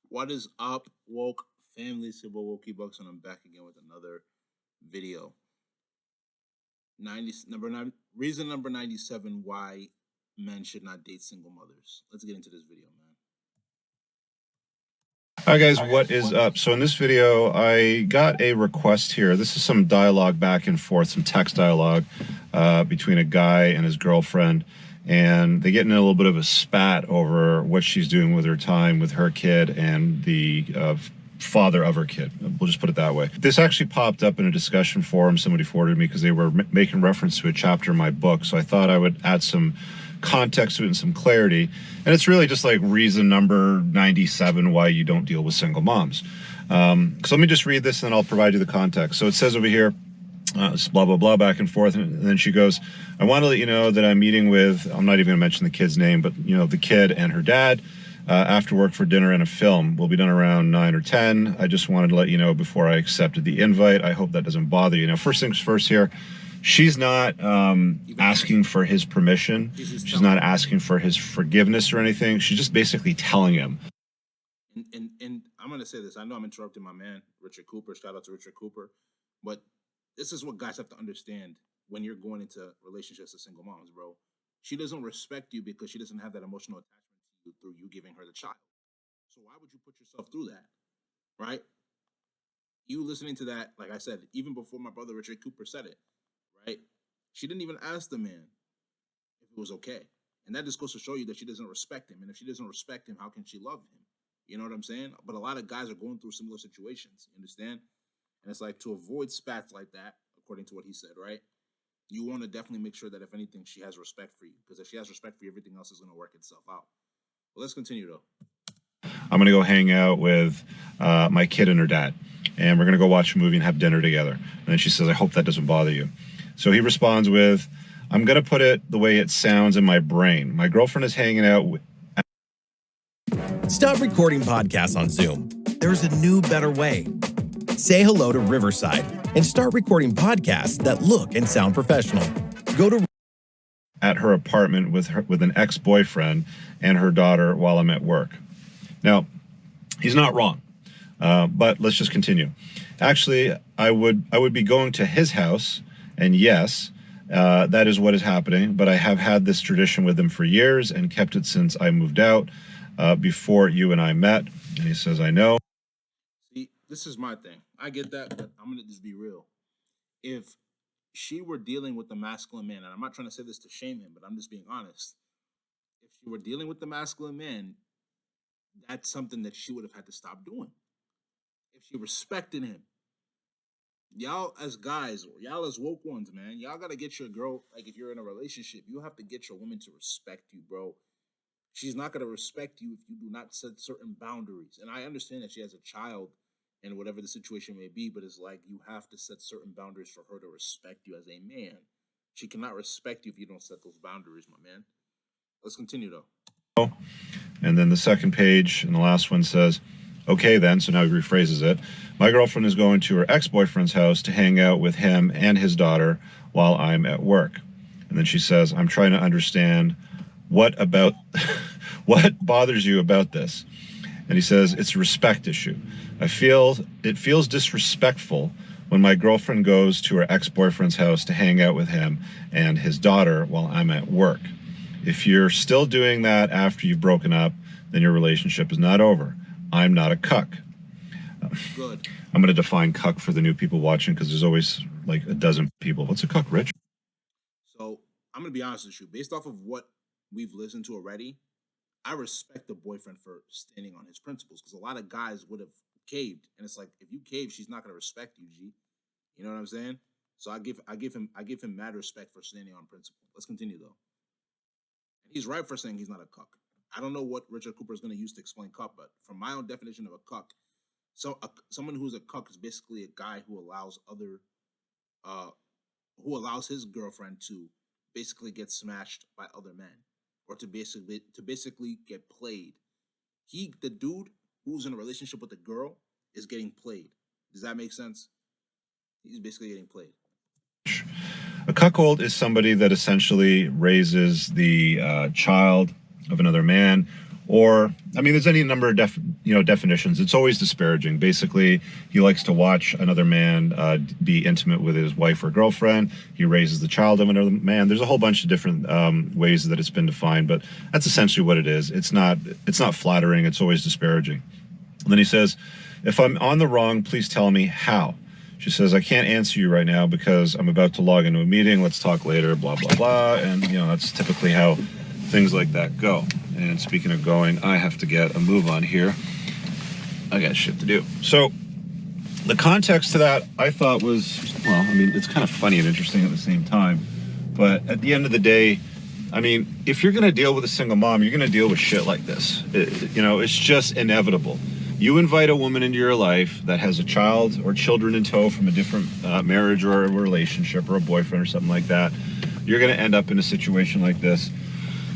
What is up, woke family? Sybil Wokey Bucks, and I'm back again with another video. 97 why men should not date single mothers. Let's get into this video, man. Hi guys, what is up? So in this video, I got a request here. This is some dialogue back and forth, some text dialogue between a guy and his girlfriend, and they get in a little bit of a spat over what she's doing with her time with her kid and the father of her kid. We'll just put it that way. This actually popped up in a discussion forum somebody forwarded me because they were making reference to a chapter in my book, so I thought I would add some context to it and some clarity. And it's really just like reason number 97 why you don't deal with single moms. So let me just read this and then I'll provide you the context. So it says over here, blah, blah, blah, back and forth. And then she goes, I want to let you know that I'm meeting with, I'm not even going to mention the kid's name, but you know, the kid and her dad after work for dinner and a film. Will be done around 9 or 10. I just wanted to let you know before I accepted the invite. I hope that doesn't bother you. Now, first things first here, she's not asking for his permission. She's not asking for his forgiveness or anything. She's just basically telling him. And I'm going to say this. I know I'm interrupting my man, Richard Cooper. Shout out to Richard Cooper. But this is what guys have to understand when you're going into relationships with single moms, bro. She doesn't respect you because she doesn't have that emotional attachment to you through you giving her the child. So why would you put yourself through that, right? You listening to that, like I said, even before my brother Richard Cooper said it, right? She didn't even ask the man if it was okay. And that just goes to show you that she doesn't respect him. And if she doesn't respect him, how can she love him? You know what I'm saying? But a lot of guys are going through similar situations. You understand? And it's like to avoid spats like that, according to what he said, right? You want to definitely make sure that if anything, she has respect for you. Because if she has respect for you, everything else is going to work itself out. Well, let's continue, though. I'm going to go hang out with my kid and her dad. And we're going to go watch a movie and have dinner together. And then she says, I hope that doesn't bother you. So he responds with, I'm going to put it the way it sounds in my brain. My girlfriend is hanging out with... Stop recording podcasts on Zoom. There's a new, better way. Say hello to Riverside and start recording podcasts that look and sound professional. Go to at her apartment with an ex-boyfriend and her daughter while I'm at work. Now, he's not wrong, but let's just continue. Actually, I would be going to his house, and yes, that is what is happening, but I have had this tradition with him for years and kept it since I moved out before you and I met. And he says, I know. See, this is my thing. I get that, but I'm going to just be real. If she were dealing with the masculine man, and I'm not trying to say this to shame him, but I'm just being honest. If she were dealing with the masculine man, that's something that she would have had to stop doing. If she respected him. Y'all as guys, y'all as woke ones, man, y'all got to get your girl, like if you're in a relationship, you have to get your woman to respect you, bro. She's not going to respect you if you do not set certain boundaries. And I understand that she has a child and whatever the situation may be, but it's like you have to set certain boundaries for her to respect you as a man. She cannot respect you if you don't set those boundaries, my man. Let's continue, though. And then the second page and the last one says, okay, then, so now he rephrases it. My girlfriend is going to her ex-boyfriend's house to hang out with him and his daughter while I'm at work. And then she says, I'm trying to understand what bothers you about this? And he says, it's a respect issue. It feels disrespectful when my girlfriend goes to her ex-boyfriend's house to hang out with him and his daughter while I'm at work. If you're still doing that after you've broken up, then your relationship is not over. I'm not a cuck. Good. I'm going to define cuck for the new people watching because there's always like a dozen people. What's a cuck, Rich? So I'm going to be honest with you. Based off of what we've listened to already, I respect the boyfriend for standing on his principles because a lot of guys would have caved. And it's like, if you cave, she's not going to respect you, G. You know what I'm saying? So I give him mad respect for standing on principle. Let's continue, though. And he's right for saying he's not a cuck. I don't know what Richard Cooper is going to use to explain cuck, but from my own definition of a cuck, someone who's a cuck is basically a guy who allows his girlfriend to basically get smashed by other men, or to basically get played. The dude who's in a relationship with a girl is getting played. Does that make sense? He's basically getting played. A cuckold is somebody that essentially raises the child of another man, Or, I mean, there's any number of definitions. It's always disparaging. Basically, he likes to watch another man be intimate with his wife or girlfriend. He raises the child of another man. There's a whole bunch of different ways that it's been defined, but that's essentially what it is. It's not flattering. It's always disparaging. And then he says, if I'm on the wrong, please tell me how. She says, I can't answer you right now because I'm about to log into a meeting. Let's talk later, blah, blah, blah. And, that's typically how things like that go. And speaking of going, I have to get a move on here. I got shit to do. So the context to that I thought was, well, I mean, it's kind of funny and interesting at the same time. But at the end of the day, I mean, if you're going to deal with a single mom, you're going to deal with shit like this. It's just inevitable. You invite a woman into your life that has a child or children in tow from a different marriage or a relationship or a boyfriend or something like that. You're going to end up in a situation like this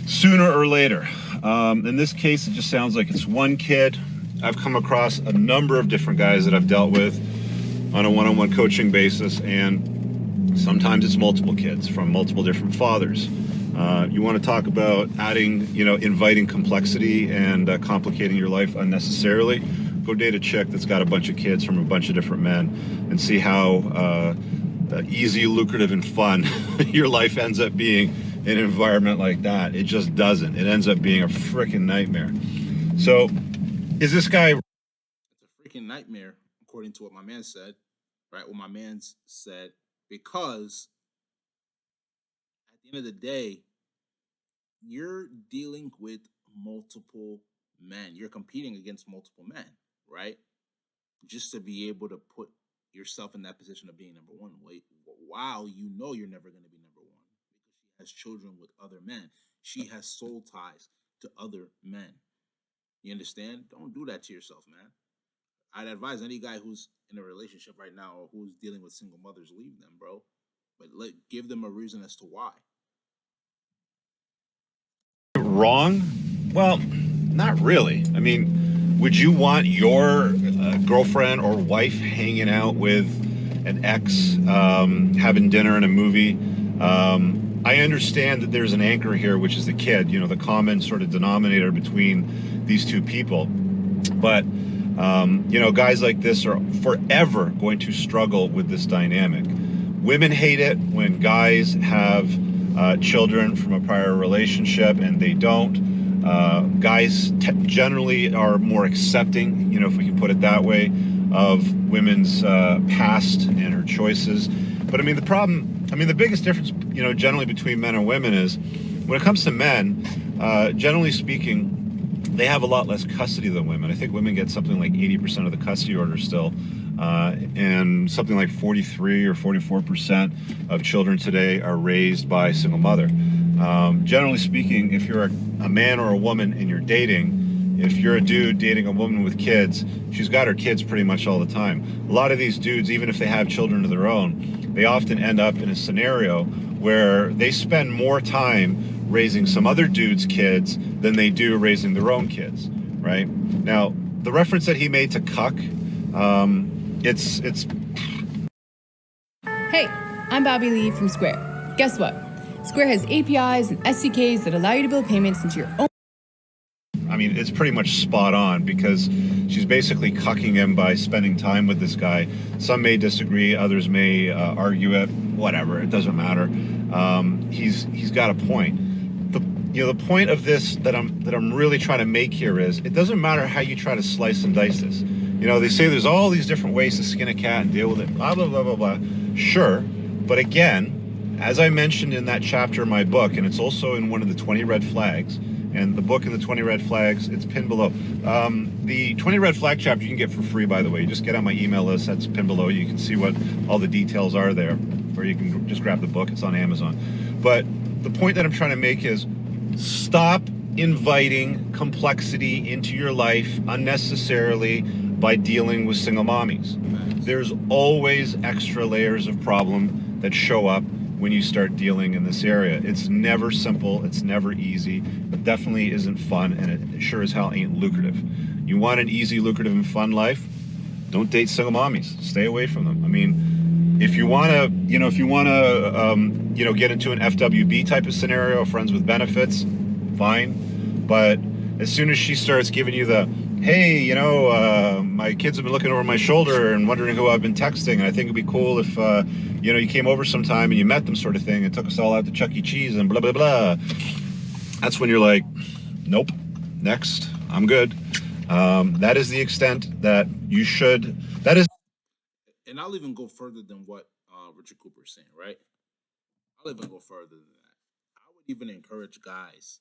sooner or later. In this case, it just sounds like it's one kid. I've come across a number of different guys that I've dealt with on a one-on-one coaching basis, and sometimes it's multiple kids from multiple different fathers. You want to talk about adding, inviting complexity and complicating your life unnecessarily? Go date a chick that's got a bunch of kids from a bunch of different men and see how easy, lucrative, and fun your life ends up being in an environment like that. It just doesn't. It ends up being a freaking nightmare. So, is this guy... It's a freaking nightmare, according to what my man said, right? What my man said, because at the end of the day, you're dealing with multiple men. You're competing against multiple men, right? Just to be able to put yourself in that position of being number one. Wow, you're never going to be number one because she has children with other men. She has soul ties to other men. You understand? Don't do that to yourself, man. I'd advise any guy who's in a relationship right now or who's dealing with single mothers, leave them, bro. But give them a reason as to why. Wrong? Well, not really. I mean, would you want your girlfriend or wife hanging out with an ex, having dinner and a movie? I understand that there's an anchor here, which is the kid, the common sort of denominator between these two people. But, guys like this are forever going to struggle with this dynamic. Women hate it when guys have children from a prior relationship and they don't. Guys generally are more accepting, if we can put it that way, of women's past and her choices. But the biggest difference, generally between men and women is when it comes to men, generally speaking, they have a lot less custody than women. I think women get something like 80% of the custody orders still. And something like 43 or 44% of children today are raised by a single mother. Generally speaking, if you're a man or a woman and you're dating, if you're a dude dating a woman with kids, she's got her kids pretty much all the time. A lot of these dudes, even if they have children of their own, they often end up in a scenario where they spend more time raising some other dude's kids than they do raising their own kids, right? Now, the reference that he made to cuck, it's... Hey, I'm Bobby Lee from Square. Guess what? Square has APIs and SDKs that allow you to build payments into your own... it's pretty much spot on because she's basically cucking him by spending time with this guy. Some may disagree, others may argue it, whatever, it doesn't matter. He's got a point. The point of this that I'm really trying to make here is it doesn't matter how you try to slice and dice this. They say there's all these different ways to skin a cat and deal with it, blah, blah, blah, blah, blah. Sure, but again, as I mentioned in that chapter of my book, and it's also in one of the 20 red flags, and the book and the 20 red flags, it's pinned below. The 20 red flag chapter you can get for free, by the way. You just get on my email list, that's pinned below. You can see what all the details are there, or you can just grab the book, it's on Amazon. But the point that I'm trying to make is stop inviting complexity into your life unnecessarily by dealing with single mommies. There's always extra layers of problem that show up when you start dealing in this area. It's never simple, it's never easy, it definitely isn't fun, and it sure as hell ain't lucrative. You want an easy, lucrative, and fun life? Don't date single mommies. Stay away from them. If you want to, get into an FWB type of scenario, friends with benefits, fine. But as soon as she starts giving you the, hey, my kids have been looking over my shoulder and wondering who I've been texting, and I think it'd be cool if, you came over sometime and you met them sort of thing and took us all out to Chuck E. Cheese and blah, blah, blah. That's when you're like, nope, next, I'm good. That is the extent that you should, that is. And I'll even go further than what Richard Cooper is saying, right? I'll even go further than that. I would even encourage guys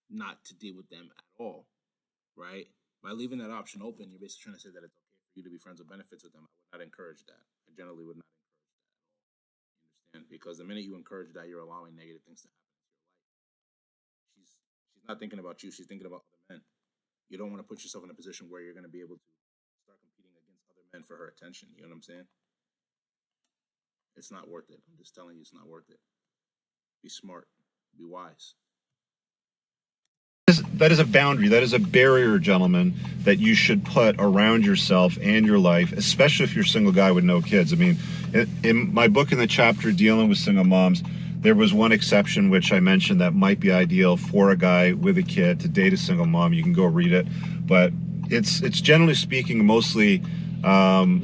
not to deal with them at all, right? By leaving that option open, you're basically trying to say that it's okay for you to be friends with benefits with them. I would not encourage that. I generally would not encourage that at all. You understand? Because the minute you encourage that, you're allowing negative things to happen to your life. She's not thinking about you. She's thinking about other men. You don't want to put yourself in a position where you're going to be able to start competing against other men for her attention. You know what I'm saying? It's not worth it. I'm just telling you, it's not worth it. Be smart. Be wise. That is a boundary. That is a barrier, gentlemen, that you should put around yourself and your life, especially if you're a single guy with no kids. I mean, in my book, in the chapter dealing with single moms, there was one exception which I mentioned that might be ideal for a guy with a kid to date a single mom. You can go read it, but it's generally speaking mostly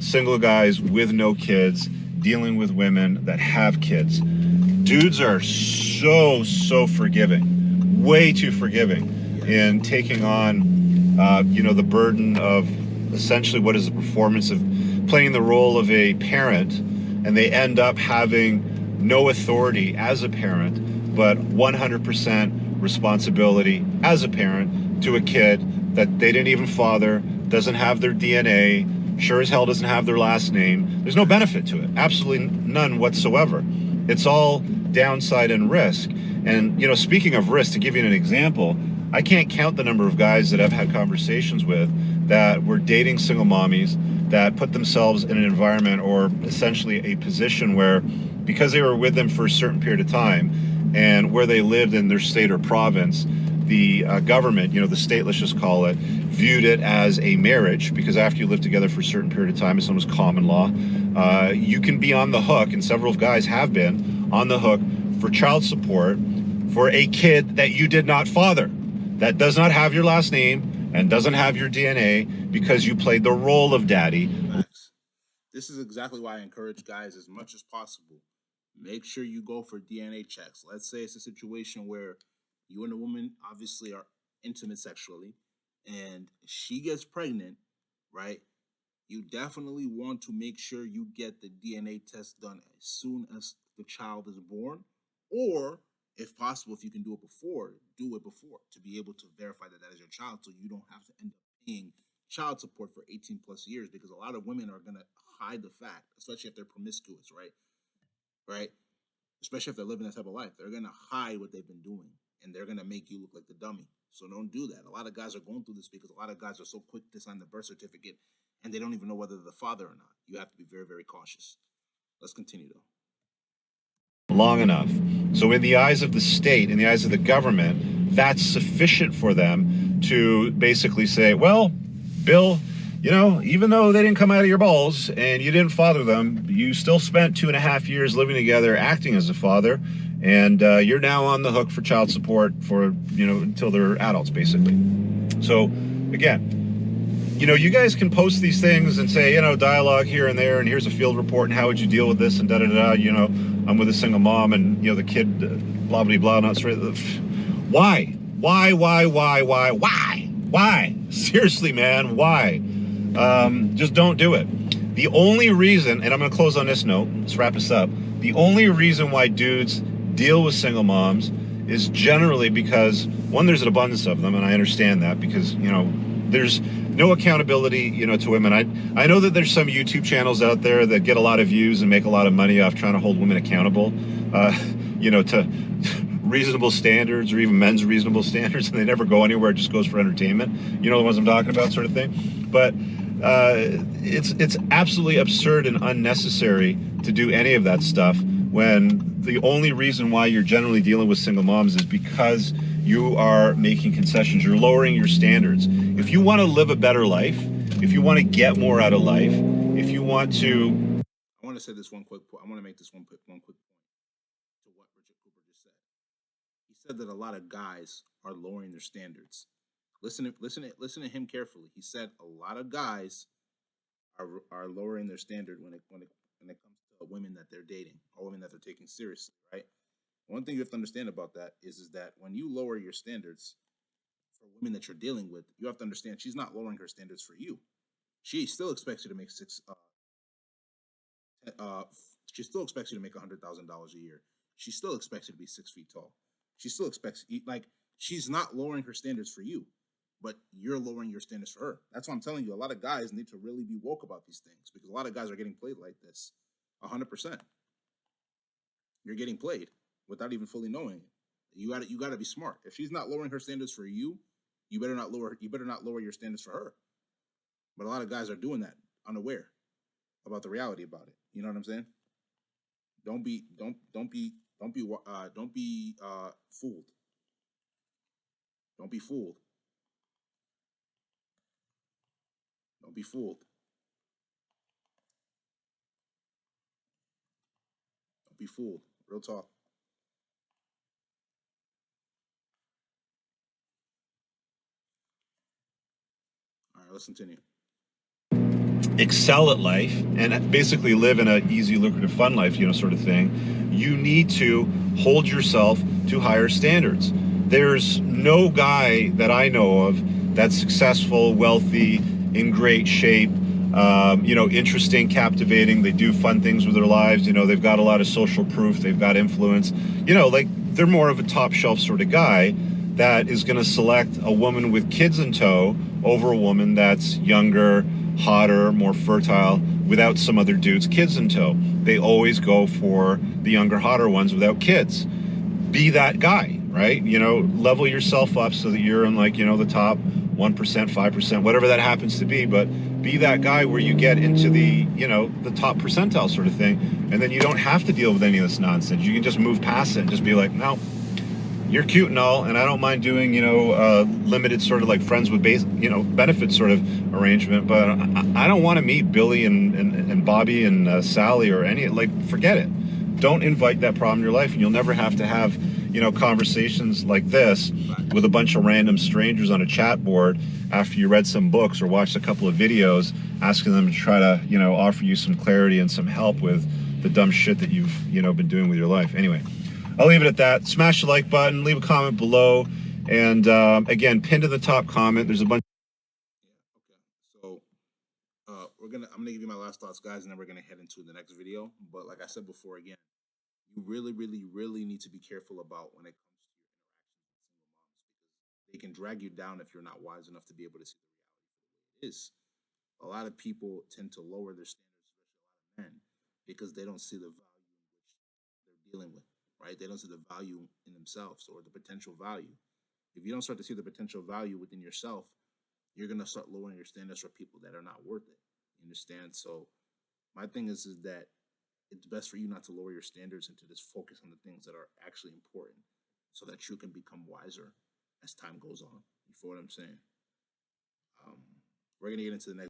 single guys with no kids dealing with women that have kids. Dudes are so forgiving, way too forgiving in taking on, the burden of essentially what is the performance of playing the role of a parent, and they end up having no authority as a parent, but 100% responsibility as a parent to a kid that they didn't even father, doesn't have their DNA, sure as hell doesn't have their last name. There's no benefit to it, absolutely none whatsoever. It's all downside and risk. And, speaking of risk, to give you an example, I can't count the number of guys that I've had conversations with that were dating single mommies that put themselves in an environment or essentially a position where, because they were with them for a certain period of time and where they lived in their state or province, the government, the state, let's just call it, viewed it as a marriage, because after you live together for a certain period of time, it's known as common law, you can be on the hook, and several guys have been on the hook for child support for a kid that you did not father, that does not have your last name and doesn't have your DNA, because you played the role of daddy. Facts. This is exactly why I encourage guys as much as possible. Make sure you go for DNA checks. Let's say it's a situation where you and a woman obviously are intimate sexually and she gets pregnant, right? You definitely want to make sure you get the DNA test done as soon as the child is born, or if possible, if you can do it before to be able to verify that that is your child, so you don't have to end up paying child support for 18 plus years, because a lot of women are going to hide the fact, especially if they're promiscuous, right, especially if they're living that type of life. They're going to hide what they've been doing, and they're going to make you look like the dummy. So don't do that. A lot of guys are going through this because a lot of guys are so quick to sign the birth certificate and they don't even know whether they're the father or not. You have to be very, very cautious. Let's continue though. Long enough. So in the eyes of the state, in the eyes of the government, that's sufficient for them to basically say, well, Bill, even though they didn't come out of your balls and you didn't father them, you still spent 2.5 years living together acting as a father, and you're now on the hook for child support for, until they're adults, basically. So again, you guys can post these things and say, dialogue here and there, and here's a field report, and how would you deal with this, and da-da-da, I'm with a single mom, and, the kid, blah, blah, blah, not straight. Why? Why? Seriously, man, why? Just don't do it. The only reason, and I'm going to close on this note, let's wrap this up. The only reason why dudes deal with single moms is generally because, one, there's an abundance of them, and I understand that, because, there's no accountability, to women. I know that there's some YouTube channels out there that get a lot of views and make a lot of money off trying to hold women accountable, to reasonable standards, or even men's reasonable standards, and they never go anywhere. It just goes for entertainment. The ones I'm talking about, sort of thing. But it's absolutely absurd and unnecessary to do any of that stuff when the only reason why you're generally dealing with single moms is because you are making concessions. You're lowering your standards. If you want to live a better life, if you want to get more out of life, if you want to... I want to say this one quick point. I want to make this one quick point to what Richard Cooper just said. He said that a lot of guys are lowering their standards. listen to him carefully. He said a lot of guys are lowering their standard when it comes to women that they're dating or women that they're taking seriously, right? One thing you have to understand about that is that when you lower your standards for women that you're dealing with, you have to understand she's not lowering her standards for you. She still expects you to make she still expects you to make $100,000 a year. She still expects you to be 6 feet tall. She still expects like she's not lowering her standards for you, but you're lowering your standards for her. That's why I'm telling you, a lot of guys need to really be woke about these things because a lot of guys are getting played like this. 100%. You're getting played without even fully knowing it. You gotta be smart. If she's not lowering her standards for you, you better not lower your standards for her. But a lot of guys are doing that unaware about the reality about it. You know what I'm saying? Don't be fooled. Don't be fooled. Don't be fooled. Don't be fooled. Real talk. All right, let's continue. Excel at life and basically live in an easy, lucrative, fun life, sort of thing, you need to hold yourself to higher standards. There's no guy that I know of that's successful, wealthy, in great shape, interesting, captivating. They do fun things with their lives. They've got a lot of social proof. They've got influence. Like they're more of a top shelf sort of guy that is going to select a woman with kids in tow over a woman that's younger, hotter, more fertile, without some other dude's kids in tow. They always go for the younger, hotter ones without kids. Be that guy, right? Level yourself up so that you're in the top 1%, 5%, whatever that happens to be, but be that guy where you get into the top percentile sort of thing, and then you don't have to deal with any of this nonsense. You can just move past it and just be like, no, you're cute and all, and I don't mind doing, limited sort of like friends with benefits sort of arrangement, but I don't want to meet Billy and Bobby and Sally or forget it. Don't invite that problem in your life, and you'll never have to have, conversations like this with a bunch of random strangers on a chat board after you read some books or watched a couple of videos, asking them to try to, offer you some clarity and some help with the dumb shit that you've, been doing with your life. Anyway, I'll leave it at that. Smash the like button, leave a comment below, and again, pinned to the top comment, there's a bunch. Yeah, okay. So I'm gonna give you my last thoughts, guys, and then we're gonna head into the next video. But like I said before, again, you really, really, really need to be careful about when it comes to your interactions with single moms because they can drag you down if you're not wise enough to be able to see the reality it is. A lot of people tend to lower their standards, especially a lot of men, because they don't see the value in which they're dealing with, right? They don't see the value in themselves or the potential value. If you don't start to see the potential value within yourself, you're gonna start lowering your standards for people that are not worth it. You understand? So my thing is that it's best for you not to lower your standards and to just focus on the things that are actually important so that you can become wiser as time goes on. You feel what I'm saying? We're gonna get into the next